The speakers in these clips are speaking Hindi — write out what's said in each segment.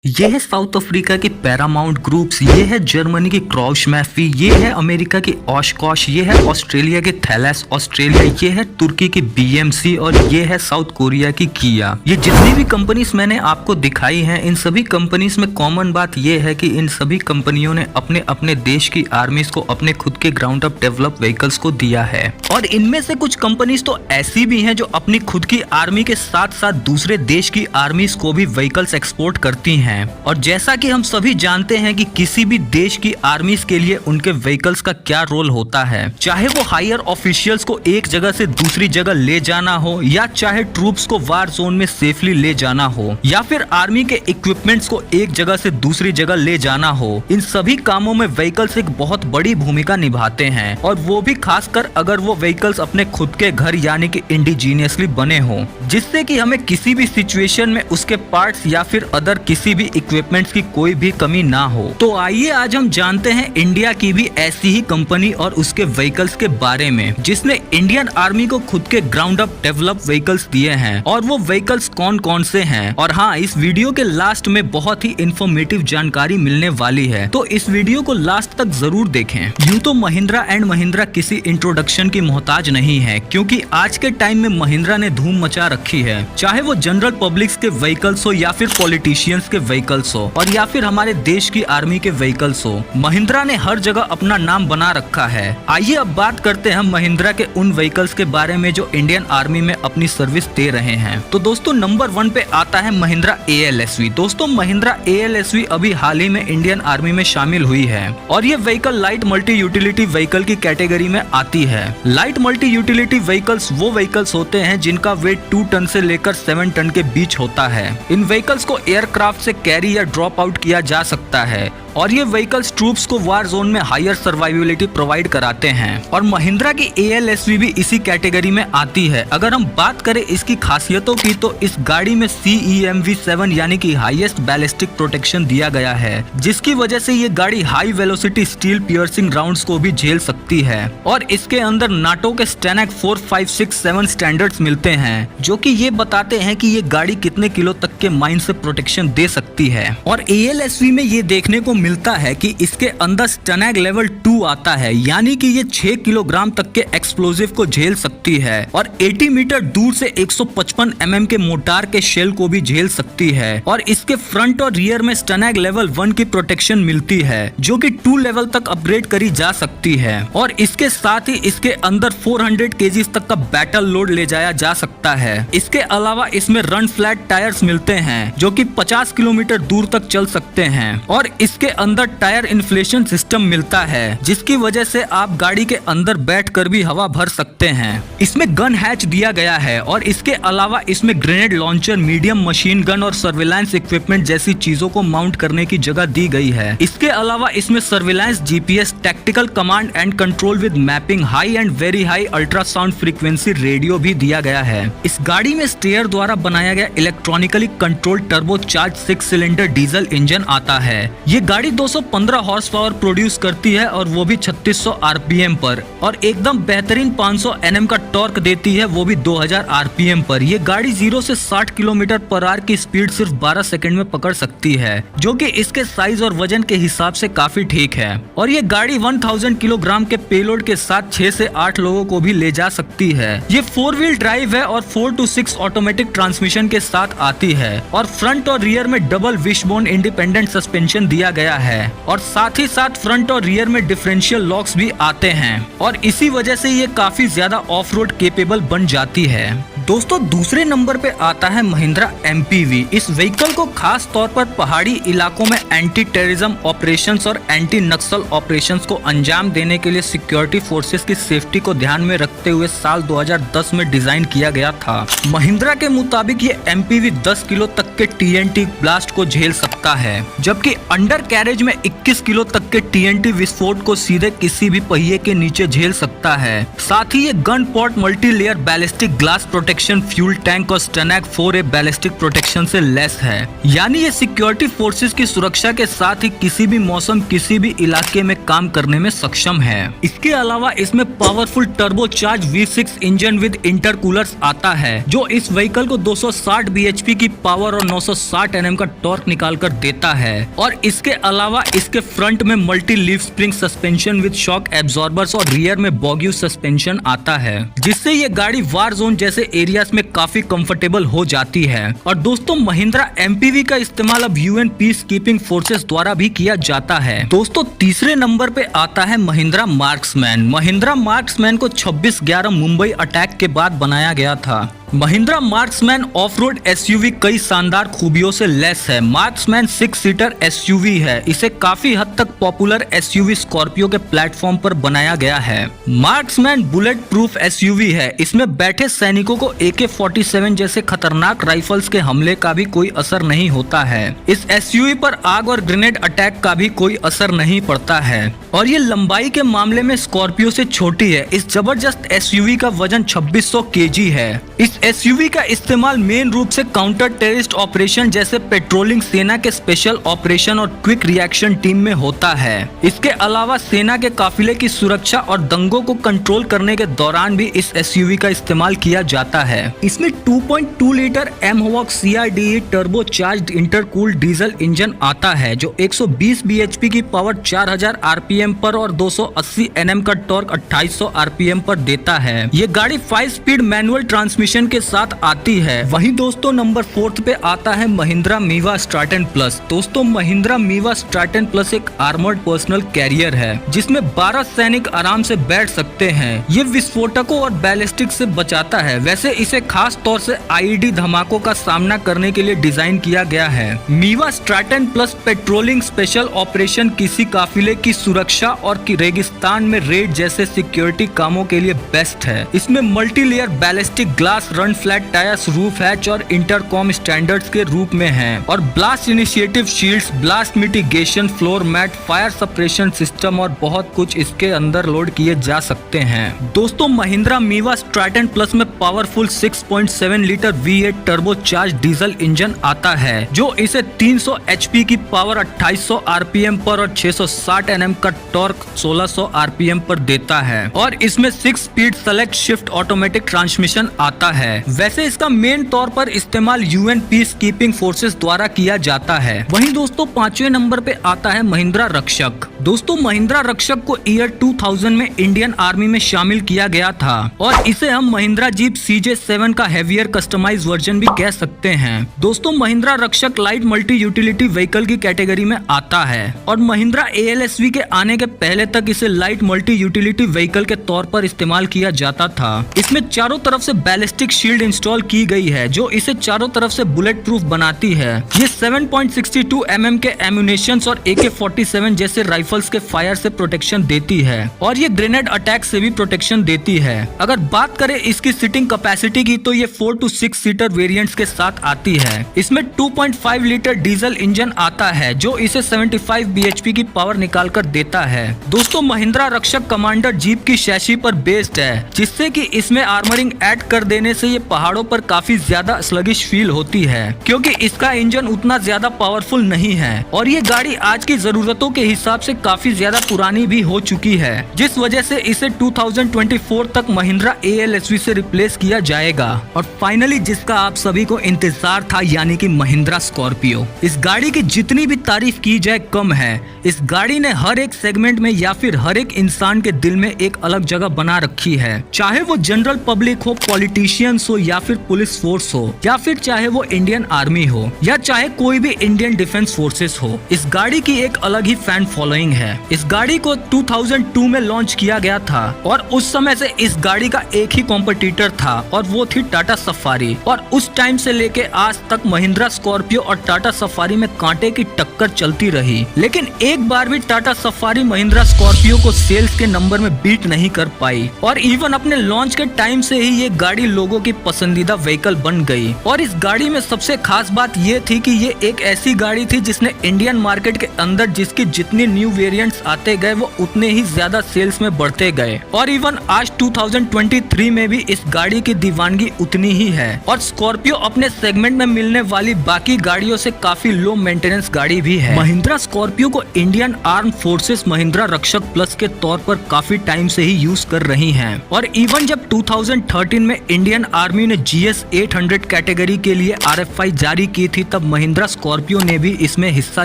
ये है साउथ अफ्रीका की पैरामाउंट ग्रुप्स, ये है जर्मनी की क्रॉश मैफी, ये है अमेरिका की ओशकॉश, ये है ऑस्ट्रेलिया की थैलेस ऑस्ट्रेलिया, ये है तुर्की की बीएमसी और ये है साउथ कोरिया की किया। ये जितनी भी कंपनीज मैंने आपको दिखाई हैं, इन सभी कंपनीज में कॉमन बात ये है कि इन सभी कंपनियों ने अपने अपने देश की आर्मीज को अपने खुद के ग्राउंड अप डेवलप व्हीकल्स को दिया है। और इनमें से कुछ कंपनीज तो ऐसी भी हैं जो अपनी खुद की आर्मी के साथ साथ दूसरे देश की आर्मीज को भी व्हीकल्स एक्सपोर्ट करती हैं। और जैसा कि हम सभी जानते हैं कि किसी भी देश की आर्मीज के लिए उनके व्हीकल्स का क्या रोल होता है, चाहे वो हायर ऑफिशियल्स को एक जगह से दूसरी जगह ले जाना हो, या चाहे ट्रूप्स को वार जोन में सेफली ले जाना हो, या फिर आर्मी के इक्विपमेंट्स को एक जगह से दूसरी जगह ले जाना हो, इन सभी कामों में व्हीकल्स एक बहुत बड़ी भूमिका निभाते हैं। और वो भी खासकर अगर वो व्हीकल्स अपने खुद के घर यानी कि इंडिजीनियसली बने हो, जिससे कि हमें किसी भी सिचुएशन में उसके पार्ट्स या फिर अदर किसी भी इक्विपमेंट्स की कोई भी कमी ना हो। तो आइए आज हम जानते हैं इंडिया की भी ऐसी ही कंपनी और उसके व्हीकल्स के बारे में, जिसने इंडियन आर्मी को खुद के ग्राउंड अप डेवलप व्हीकल्स दिए हैं। और वो व्हीकल्स कौन कौन से हैं। और हाँ, इस वीडियो के लास्ट में बहुत ही इंफॉर्मेटिव जानकारी मिलने वाली है, तो इस वीडियो को लास्ट तक जरूर देखें। यूँ तो महिंद्रा एंड महिंद्रा किसी इंट्रोडक्शन की मोहताज नहीं है, क्योंकि आज के टाइम में महिंद्रा ने धूम मचा रखी है। चाहे वो जनरल पब्लिक के व्हीकल्स हो या फिर पॉलिटिशियंस के व्हीकल्स हो और या फिर हमारे देश की आर्मी के व्हीकल्स हो, महिंद्रा ने हर जगह अपना नाम बना रखा है। आइए अब बात करते हैं महिंद्रा के उन व्हीकल्स के बारे में जो इंडियन आर्मी में अपनी सर्विस दे रहे हैं। तो दोस्तों नंबर 1 पे आता है महिंद्रा ALSV। दोस्तों महिंद्रा ALSV अभी हाल ही में इंडियन आर्मी में शामिल हुई है और ये vehicle light multi utility vehicle की कैटेगरी में आती है। लाइट मल्टी यूटिलिटी व्हीकल्स वो व्हीकल्स होते हैं जिनका वेट 2 टन से लेकर 7 टन के बीच होता है। इन व्हीकल्स को एयरक्राफ्ट से कैरी या ड्रॉप आउट किया जा सकता है और ये व्हीकल्स ट्रूप्स को वार जोन में हायर सर्वाइविलिटी प्रोवाइड कराते हैं। और महिंद्रा की ALSV भी इसी कैटेगरी में आती है। अगर हम बात करें इसकी खासियतों की, तो इस गाड़ी में CEMV7 यानी कि हाईएस्ट बैलिस्टिक प्रोटेक्शन दिया गया है, जिसकी वजह से ये गाड़ी high velocity steel piercing rounds को भी झेल सकती है। और इसके अंदर नाटो के स्टैनक 4, 5, 6, 7 स्टैंडर्ड्स मिलते हैं, जो कि ये बताते हैं कि ये गाड़ी कितने किलो तक के माइन से प्रोटेक्शन दे सकती है। और ALSV में ये देखने को मिलता है कि इसके अंदर स्टैनक लेवल 2 आता है, यानी कि ये 6 किलोग्राम तक के एक्सप्लोजिव को झेल सकती है और 80 मीटर दूर से 155 mm के मोटार के शेल को भी झेल सकती है। और इसके फ्रंट और रियर में स्टैनक लेवल 1 की प्रोटेक्शन मिलती है, जो कि 2 लेवल तक अपग्रेड करी जा सकती है। और इसके साथ ही इसके अंदर 400 kg तक का बैटल लोड ले जाया जा सकता है। इसके अलावा इसमें रन फ्लैट टायर्स मिलते हैं, जो कि 50 किलोमीटर दूर तक चल सकते हैं। और इसके अंदर टायर इन्फ्लेशन सिस्टम मिलता है, जिसकी वजह से आप गाड़ी के अंदर बैठकर भी हवा भर सकते हैं। इसमें गन हैच दिया गया है और इसके अलावा इसमें grenade launcher, medium machine gun और सर्विलांस इक्विपमेंट जैसी चीजों को माउंट करने की जगह दी गई है। इसके अलावा इसमें surveillance, GPS, tactical command and control with mapping, high and very high ultrasound frequency radio भी दिया गया है। इस गाड़ी में स्टेयर द्वारा बनाया गया electronically control turbo charge 6 cylinder diesel engine आता है। ये गाड़ी 215 हॉर्स पावर प्रोड्यूस करती है और वो भी 3600 RPM पर, और एकदम बेहतरीन 500 Nm का टॉर्क देती है, वो भी 2000 RPM पर। ये गाड़ी 0 से 60 km/h की स्पीड सिर्फ 12 सेकंड में पकड़ सकती है, जो कि इसके साइज और वजन के हिसाब से काफी ठीक है। और ये गाड़ी 1000 किलोग्राम के पेलोड के साथ 6 से 8 लोगों को भी ले जा सकती है। ये 4 व्हील ड्राइव है और 4 to 6 ऑटोमेटिक ट्रांसमिशन के साथ आती है और फ्रंट और रियर में डबल विशबोन इंडिपेंडेंट सस्पेंशन दिया गया है। और साथ ही साथ फ्रंट और रियर में डिफरेंशियल लॉक्स भी आते हैं और इसी वजह से ये काफी ज्यादा ऑफ रोड केपेबल बन जाती है। दोस्तों दूसरे नंबर पे आता है महिंद्रा MPV। इस व्हीकल को खास तौर पर पहाड़ी इलाकों में एंटी टेररिज्म ऑपरेशंस और एंटी नक्सल ऑपरेशंस को अंजाम देने के लिए सिक्योरिटी फोर्सेस की सेफ्टी को ध्यान में रखते हुए साल 2010 में डिजाइन किया गया था। महिंद्रा के मुताबिक ये MPV 10 किलो तक के TNT ब्लास्ट को झेल सकता है, जबकि अंडर कैरेज में 21 किलो तक के TNT विस्फोट को सीधे किसी भी पहिए के नीचे झेल सकता है। साथ ही ये gun pot multi layer ballistic glass protection protection, fuel tank और स्टैनक 4A बैलिस्टिक प्रोटेक्शन से लेस है। यानी ये सिक्योरिटी फोर्सेस की सुरक्षा के साथ ही किसी भी मौसम, किसी भी इलाके में काम करने में सक्षम है। इसके अलावा इसमें powerful turbocharge V6 engine with intercoolers आता है, जो इस व्हीकल को 260 bhp की पावर और 960 Nm का टॉर्क निकाल कर देता है। और इसके अलावा इसके फ्रंट में multi leaf spring suspension with shock absorbers और रियर में बॉग्यू सस्पेंशन आता है, जिससे ये गाड़ी वार जोन जैसे एरियाज में काफी कंफर्टेबल हो जाती है। और दोस्तों महिंद्रा MPV का इस्तेमाल अब UN पीस कीपिंग फोर्सेस द्वारा भी किया जाता है। दोस्तों तीसरे नंबर पे आता है महिंद्रा मार्क्समैन। महिंद्रा मार्क्समैन को 26/11 मुंबई अटैक के बाद बनाया गया था। Mahindra marksman of road SUV कई शानदार खूबियों से लेस है। मार्क्समैन 6 सीटर SUV है। इसे काफी हद तक पॉपुलर SUV स्कॉर्पियो के प्लेटफॉर्म पर बनाया गया है। मार्क्समैन बुलेट प्रूफ SUV है। इसमें बैठे सैनिकों को AK-47 जैसे खतरनाक राइफल्स के हमले का भी कोई असर नहीं होता है। इस SUV पर आग और ग्रेनेड अटैक का भी कोई असर नहीं पड़ता है। और ये लंबाई के मामले में स्कॉर्पियो से छोटी है। इस जबरदस्त SUV का वजन 2600 kg है। इस SUV का इस्तेमाल मेन रूप से काउंटर टेररिस्ट ऑपरेशन जैसे पेट्रोलिंग, सेना के स्पेशल ऑपरेशन और क्विक रिएक्शन टीम में होता है। इसके अलावा सेना के काफिले की सुरक्षा और दंगों को कंट्रोल करने के दौरान भी इस SUV का इस्तेमाल किया जाता है। इसमें 2.2 litre M-HOWOC CRDE turbocharged intercooled diesel engine आता है, जो 120 bhp की पावर 4000 RPM पर और 280 Nm का टॉर्क 2800 RPM पर देता है। ये गाड़ी 5 स्पीड मैनुअल ट्रांसमिशन के साथ आती है। वहीं दोस्तों नंबर 4 पे आता है महिंद्रा मीवा स्ट्रैटन प्लस। दोस्तों महिंद्रा मीवा स्ट्रैटन प्लस एक आर्मर्ड पर्सनल कैरियर है, जिसमें 12 सैनिक आराम से बैठ सकते हैं। ये विस्फोटकों और बैलिस्टिक से बचाता है। वैसे इसे खास तौर से IED धमाकों का सामना करने के लिए डिजाइन किया गया है। मीवा Stratton plus patrolling, special operation, किसी काफिले की सुरक्षा और रेगिस्तान में रेड जैसे सिक्योरिटी कामों के लिए बेस्ट है। इसमें multi layer ballistic glass, run flat tyres, roof hatch और इंटरकॉम स्टैंडर्ड्स के रूप में हैं। और blast initiative shields, blast mitigation, floor mat, fire suppression system और बहुत कुछ इसके अंदर लोड किए जा सकते हैं। दोस्तों महिंद्रा मीवा स्ट्रैटन प्लस में powerful 6.7 litre V8 turbocharge diesel engine आता है, जो इसे 300 HP की पावर 2800 RPM पर और 660 Nm का टॉर्क 1600 RPM पर देता है। और इसमें 6 speed select shift automatic transmission आता है। वैसे इसका मेन तौर पर इस्तेमाल UN पीस कीपिंग फोर्सेस द्वारा किया जाता है। वहीं दोस्तों 5वें नंबर पे आता है महिंद्रा रक्षक। दोस्तों महिंद्रा रक्षक को ईयर 2000 में इंडियन आर्मी में शामिल किया गया था और इसे हम महिंद्रा जीप CJ7 का हेवियर कस्टमाइज वर्जन भी कह सकते हैं। दोस्तों महिंद्रा रक्षक लाइट मल्टी यूटिलिटी व्हीकल की कैटेगरी में आता है और महिंद्रा ALSV के आने के पहले तक इसे लाइट मल्टी यूटिलिटी व्हीकल के तौर पर इस्तेमाल किया जाता था। इसमें चारों तरफ से बैलिस्टिक शील्ड इंस्टॉल की गई है, जो इसे चारों तरफ से बुलेट प्रूफ बनाती है। ये 7.62 mm के एम्यूनेशन और AK-47 जैसे राइफल्स के फायर से प्रोटेक्शन देती है और ये ग्रेनेड अटैक से भी प्रोटेक्शन देती है। अगर बात करें इसकी सीटिंग कैपेसिटी की, तो ये 4 to 6 सीटर वेरिएंट्स के साथ आती है। इसमें 2.5 लीटर डीजल इंजन आता है, जो इसे 75 bhp की पावर निकाल कर देता है। दोस्तों महिंद्रा रक्षक कमांडर जीप की शैशी पर बेस्ड है, जिससे कि इसमें आर्मरिंग ऐड कर देने से ये पहाड़ों पर काफी ज्यादा स्लगिश फील होती है, क्योंकि इसका इंजन उतना ज्यादा पावरफुल नहीं है और ये गाड़ी आज की जरूरतों के हिसाब से काफी ज्यादा पुरानी भी हो चुकी है, जिस वजह से इसे 2024 तक महिंद्रा ALSV से रिप्लेस किया जाएगा। और फाइनली जिसका आप सभी को इंतजार था, यानी कि महिंद्रा स्कॉर्पियो। इस गाड़ी की जितनी भी तारीफ की जाए कम है। इस गाड़ी ने हर एक सेगमेंट में या फिर हर एक इंसान के दिल में एक अलग जगह बना रखी है, चाहे वो जनरल पब्लिक हो, पॉलिटिशियंस हो या फिर पुलिस फोर्स हो, या फिर चाहे वो इंडियन आर्मी हो या चाहे कोई भी इंडियन डिफेंस फोर्सेस हो। इस गाड़ी की एक अलग ही फैन फॉलोइंग है। इस गाड़ी को 2002 में लॉन्च किया गया था और उस समय से इस गाड़ी का एक ही कॉम्पिटिटर था और वो थी टाटा सफारी। और उस टाइम से लेके आज तक महिंद्रा स्कॉर्पियो और टाटा सफारी में कांटे की टक्कर चलती रही, लेकिन एक बार भी टाटा सफारी महिंद्रा स्कॉर्पियो को सेल्स के नंबर में बीट नहीं कर पाई। और इवन अपने लॉन्च के टाइम से ही ये गाड़ी लोगों की पसंदीदा व्हीकल बन गई। और इस गाड़ी में सबसे खास बात ये थी कि ये एक ऐसी गाड़ी थी जिसने इंडियन मार्केट के अंदर जिसकी जितनी न्यू वेरिएंट्स आते गए वो उतने ही ज्यादा सेल्स में बढ़ते गए और इवन आज 2023 में भी इस गाड़ी की दीवानगी उतनी ही है। और स्कॉर्पियो अपने सेगमेंट में मिलने वाली बाकी गाड़ियों से काफी लो मेंटेनेंस गाड़ी भी है। महिंद्रा स्कॉर्पियो को इंडियन आर्म फोर्सेस महिंद्रा रक्षक प्लस के तौर पर काफी टाइम से ही यूज कर रही हैं। और इवन जब 2013 में इंडियन आर्मी ने GS 800 कैटेगरी के लिए RFI जारी की थी तब महिंद्रा स्कॉर्पियो ने भी इसमें हिस्सा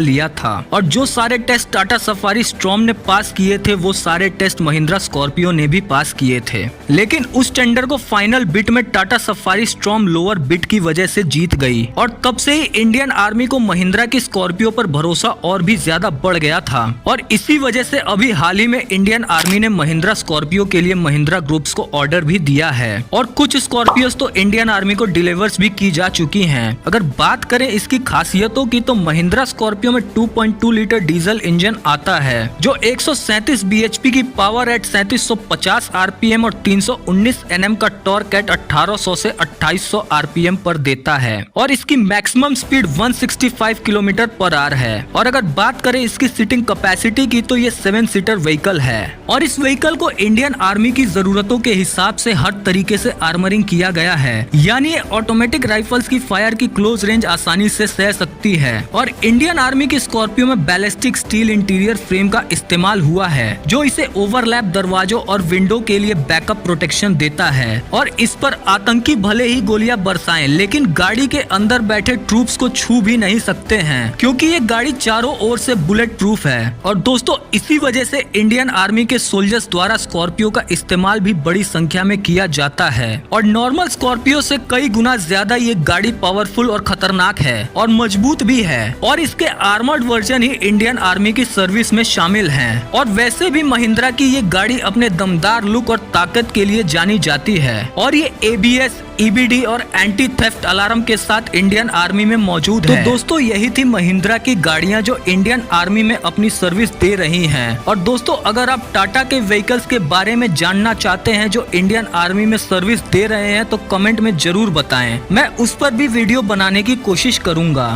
लिया था। और जो सारे टेस्ट टाटा सफारी स्टॉर्म ने पास किए थे वो सारे टेस्ट महिंद्रा स्कॉर्पियो ने भी पास किए थे। लेकिन उस टेंडर को फाइनल बिट में Tata safari storm lower bit की वजह से जीत गई और तब से ही इंडियन आर्मी को महिंद्रा की स्कॉर्पियो पर भरोसा और भी ज्यादा बढ़ गया था। और इसी वजह से अभी हाल ही में इंडियन आर्मी ने महिंद्रा स्कॉर्पियो के लिए महिंद्रा ग्रुप्स को ऑर्डर भी दिया है और कुछ स्कॉर्पियोस तो इंडियन आर्मी को डिलीवर्स भी की जा चुकी हैं। अगर बात करें इसकी खासियतों की तो महिंद्रा स्कॉर्पियो में 2.2 लीटर डीजल इंजन आता है जो 137 bhp की पावर एट 3750 RPM और 319 Nm का टॉर्क एट 1800 से 2800 RPM पर देता है और इसकी maximum speed 165 kilometre per hour है। और अगर बात करें इसकी सीटिंग कैपेसिटी की तो ये 7 सीटर व्हीकल है और इस व्हीकल को इंडियन आर्मी की जरूरतों के हिसाब से हर तरीके से आर्मरिंग किया गया है, यानी ये ऑटोमेटिक राइफल्स की फायर की क्लोज रेंज आसानी से सह सकती है। और इंडियन आर्मी की स्कॉर्पियो में बैलिस्टिक स्टील इंटीरियर फ्रेम का इस्तेमाल हुआ है जो इसे ओवरलैप दरवाजों और विंडो के लिए बैकअप प्रोटेक्शन देता है। और इस पर आतंकी भले ही गोलियां बरसाएं लेकिन गाड़ी के अंदर बैठे ट्रूप्स को छू भी नहीं सकते हैं क्योंकि ये गाड़ी चारों ओर से बुलेट प्रूफ है। और दोस्तों इसी वजह से इंडियन आर्मी के सोल्जर्स द्वारा स्कॉर्पियो का इस्तेमाल भी बड़ी संख्या में किया जाता है। और नॉर्मल स्कॉर्पियो से कई गुना ज्यादा ये गाड़ी पावरफुल और खतरनाक है और मजबूत भी है और इसके आर्मर्ड वर्जन ही इंडियन आर्मी की सर्विस में शामिल हैं। और वैसे भी महिंद्रा की ये गाड़ी अपने दमदार लुक और ताकत के लिए जानी जाती है और ये ABS, EBD और एंटी थेफ्ट अलार्म के साथ इंडियन आर्मी में मौजूद है। तो दोस्तों यही थी महिंद्रा की गाड़ियां जो इंडियन आर्मी में अपनी सर्विस दे रही हैं। और दोस्तों अगर आप टाटा के व्हीकल्स के बारे में जानना चाहते हैं जो इंडियन आर्मी में सर्विस दे रहे हैं तो कमेंट में जरूर बताएं, मैं उस पर भी वीडियो बनाने की कोशिश करूंगा।